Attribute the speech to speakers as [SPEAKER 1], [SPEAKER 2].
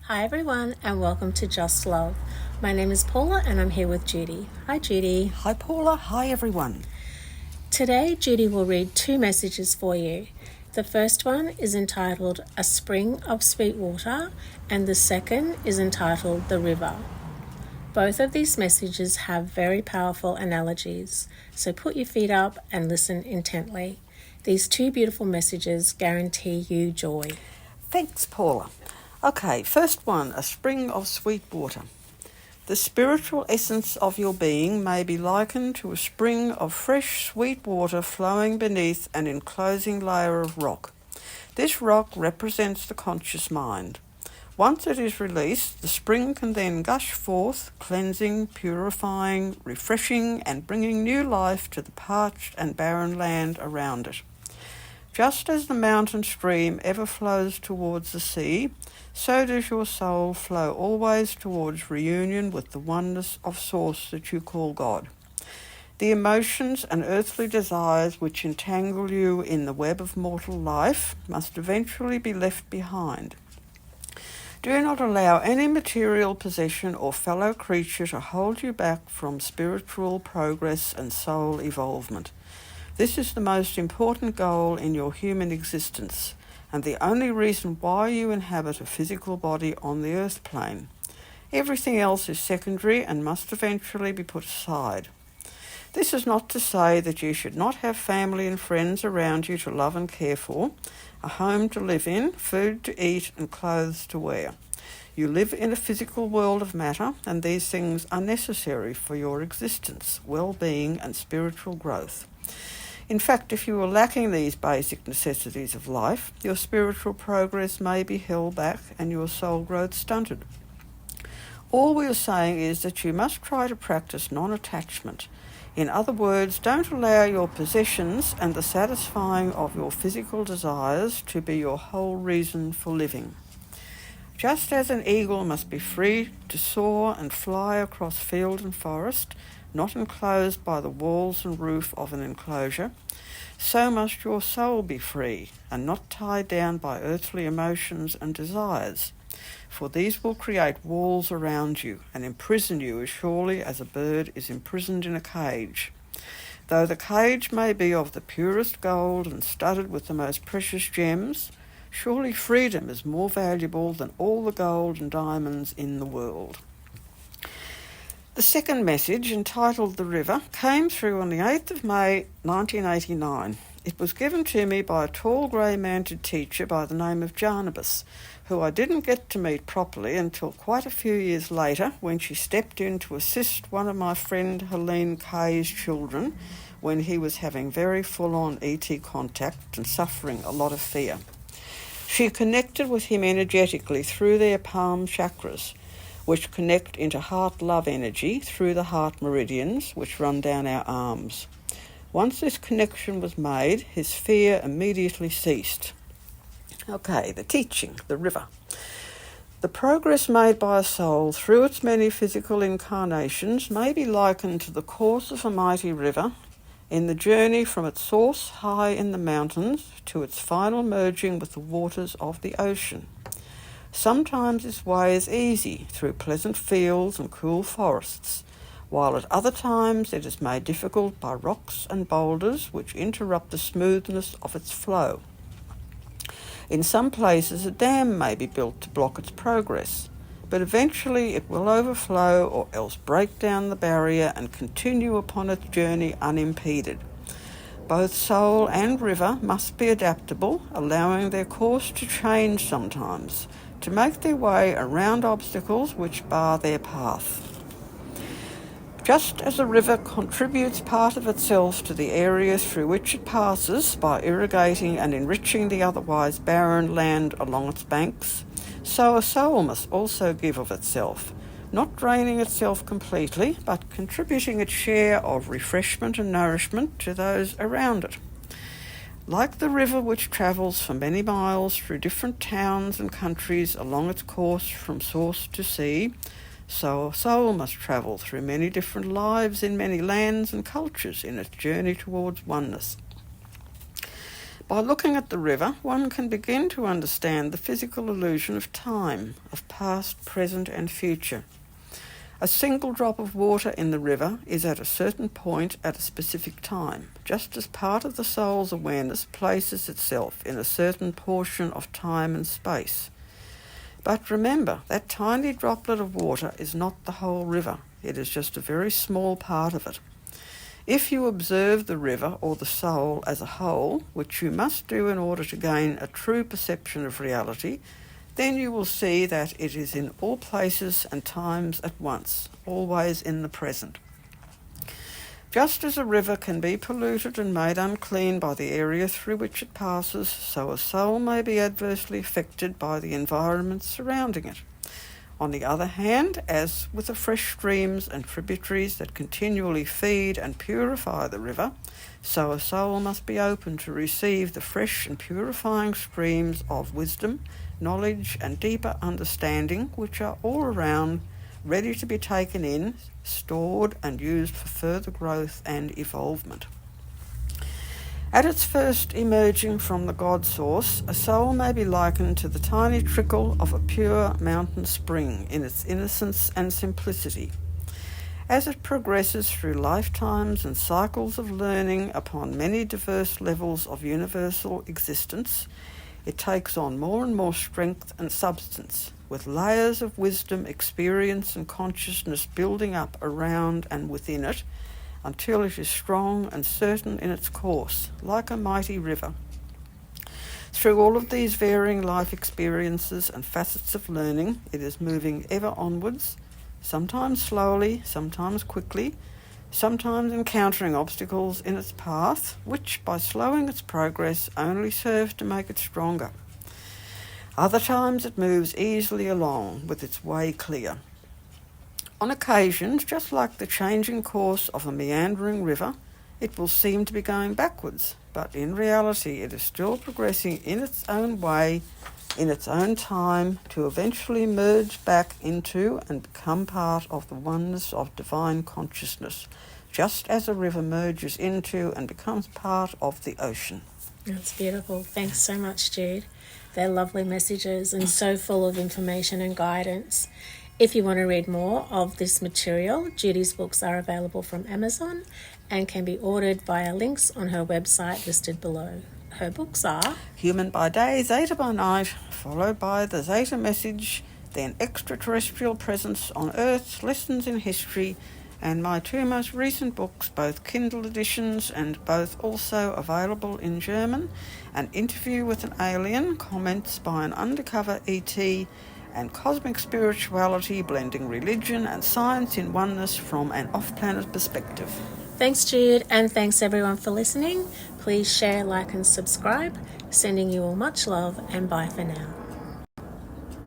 [SPEAKER 1] Hi everyone and welcome to Just Love. My name is Paula and I'm here with Judy. Hi Judy.
[SPEAKER 2] Hi Paula, hi everyone.
[SPEAKER 1] Today Judy will read two messages for you. The first one is entitled A Spring of Sweet Water and the second is entitled The River. Both of these messages have very powerful analogies, so put your feet up and listen intently. These two beautiful messages guarantee you joy.
[SPEAKER 2] Thanks Paula. Okay, first one, a spring of sweet water. The spiritual essence of your being may be likened to a spring of fresh sweet water flowing beneath an enclosing layer of rock. This rock represents the conscious mind. Once it is released, the spring can then gush forth, cleansing, purifying, refreshing, and bringing new life to the parched and barren land around it. Just as the mountain stream ever flows towards the sea, so does your soul flow always towards reunion with the oneness of Source that you call God. The emotions and earthly desires which entangle you in the web of mortal life must eventually be left behind. Do not allow any material possession or fellow creature to hold you back from spiritual progress and soul evolvement. This is the most important goal in your human existence, and the only reason why you inhabit a physical body on the earth plane. Everything else is secondary and must eventually be put aside. This is not to say that you should not have family and friends around you to love and care for, a home to live in, food to eat, and clothes to wear. You live in a physical world of matter, and these things are necessary for your existence, well-being, and spiritual growth. In fact, if you are lacking these basic necessities of life, your spiritual progress may be held back and your soul growth stunted. All we are saying is that you must try to practice non-attachment. In other words, don't allow your possessions and the satisfying of your physical desires to be your whole reason for living. Just as an eagle must be free to soar and fly across field and forest, not enclosed by the walls and roof of an enclosure, so must your soul be free and not tied down by earthly emotions and desires, for these will create walls around you and imprison you as surely as a bird is imprisoned in a cage. Though the cage may be of the purest gold and studded with the most precious gems, surely freedom is more valuable than all the gold and diamonds in the world. The second message, entitled The River, came through on the 8th of May 1989. It was given to me by a tall Grey Mantid teacher by the name of Jarnabas, who I didn't get to meet properly until quite a few years later when she stepped in to assist one of my friend Helene Kay's children when he was having very full-on ET contact and suffering a lot of fear. She connected with him energetically through their palm chakras, which connect into heart-love energy through the heart meridians, which run down our arms. Once this connection was made, his fear immediately ceased. Okay, the teaching, the river. The progress made by a soul through its many physical incarnations may be likened to the course of a mighty river in the journey from its source high in the mountains to its final merging with the waters of the ocean. Sometimes its way is easy through pleasant fields and cool forests, while at other times it is made difficult by rocks and boulders which interrupt the smoothness of its flow. In some places a dam may be built to block its progress, but eventually it will overflow or else break down the barrier and continue upon its journey unimpeded. Both soul and river must be adaptable, allowing their course to change sometimes, to make their way around obstacles which bar their path. Just as a river contributes part of itself to the areas through which it passes by irrigating and enriching the otherwise barren land along its banks, so a soul must also give of itself, not draining itself completely, but contributing its share of refreshment and nourishment to those around it. Like the river which travels for many miles through different towns and countries along its course from source to sea, so a soul must travel through many different lives in many lands and cultures in its journey towards oneness. By looking at the river, one can begin to understand the physical illusion of time, of past, present and future. A single drop of water in the river is at a certain point at a specific time, just as part of the soul's awareness places itself in a certain portion of time and space. But remember, that tiny droplet of water is not the whole river. It is just a very small part of it. If you observe the river or the soul as a whole, which you must do in order to gain a true perception of reality, then you will see that it is in all places and times at once, always in the present. Just as a river can be polluted and made unclean by the area through which it passes, so a soul may be adversely affected by the environment surrounding it. On the other hand, as with the fresh streams and tributaries that continually feed and purify the river, so a soul must be open to receive the fresh and purifying streams of wisdom, knowledge and deeper understanding which are all around, ready to be taken in, stored and used for further growth and evolvement. At its first emerging from the God source, a soul may be likened to the tiny trickle of a pure mountain spring in its innocence and simplicity. As it progresses through lifetimes and cycles of learning upon many diverse levels of universal existence, it takes on more and more strength and substance, with layers of wisdom, experience and consciousness building up around and within it, until it is strong and certain in its course, like a mighty river. Through all of these varying life experiences and facets of learning, it is moving ever onwards, sometimes slowly, sometimes quickly, sometimes encountering obstacles in its path, which, by slowing its progress, only serve to make it stronger. Other times it moves easily along, with its way clear. On occasions, just like the changing course of a meandering river, it will seem to be going backwards, but in reality it is still progressing in its own way, in its own time, to eventually merge back into and become part of the oneness of divine consciousness, just as a river merges into and becomes part of the ocean.
[SPEAKER 1] That's beautiful. Thanks so much, Jude. They're lovely messages and so full of information and guidance. If you want to read more of this material, Judy's books are available from Amazon and can be ordered via links on her website listed below. Her books are
[SPEAKER 2] Human by Day, Zeta by Night, followed by the Zeta Message, then Extraterrestrial Presence on Earth, Lessons in History, and my two most recent books, both Kindle editions and both also available in German, An Interview with an Alien, Comments by an Undercover ET, and Cosmic Spirituality, Blending Religion and Science in Oneness from an Off-Planet Perspective.
[SPEAKER 1] Thanks, Jude, and thanks everyone for listening. Please share, like and subscribe. Sending you all much love and bye for now.